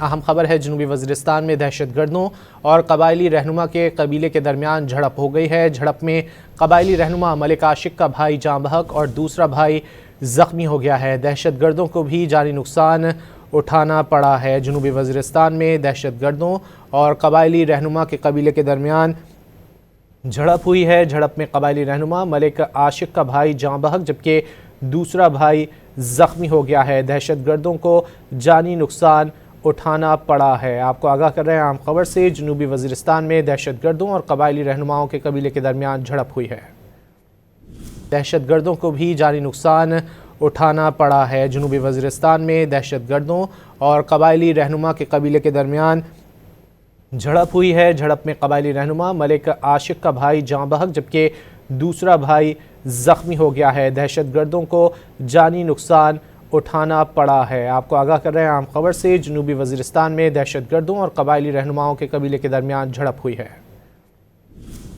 اہم خبر ہے جنوبی وزیرستان میں دہشت گردوں اور قبائلی رہنما کے قبیلے کے درمیان جھڑپ ہو گئی ہے۔ جھڑپ میں قبائلی رہنما ملک عاشق کا بھائی جاں بحق اور دوسرا بھائی زخمی ہو گیا ہے۔ دہشت گردوں کو بھی جانی نقصان اٹھانا پڑا ہے۔ جنوبی وزیرستان میں دہشت گردوں اور قبائلی رہنما کے قبیلے کے درمیان جھڑپ ہوئی ہے۔ جھڑپ میں قبائلی رہنما ملک عاشق کا بھائی جاں بحق جبکہ دوسرا بھائی زخمی ہو گیا ہے۔ دہشت گردوں کو جانی نقصان اٹھانا پڑا ہے۔ آپ کو آگاہ کر رہے ہیں اہم خبر سے، جنوبی وزیرستان میں دہشت گردوں اور قبائلی رہنماؤں کے قبیلے کے درمیان جھڑپ ہوئی ہے۔ دہشت گردوں کو بھی جانی نقصان اٹھانا پڑا ہے۔ جنوبی وزیرستان میں دہشت گردوں اور قبائلی رہنما کے قبیلے کے درمیان جھڑپ ہوئی ہے۔ جھڑپ میں قبائلی رہنما ملک عاشق کا بھائی جاں بحق جبکہ دوسرا بھائی زخمی ہو گیا ہے۔ دہشت گردوں کو جانی نقصان اٹھانا پڑا ہے۔ آپ کو آگاہ کر رہے ہیں اہم خبر سے، جنوبی وزیرستان میں دہشت گردوں اور قبائلی رہنماؤں کے قبیلے کے درمیان جھڑپ ہوئی ہے۔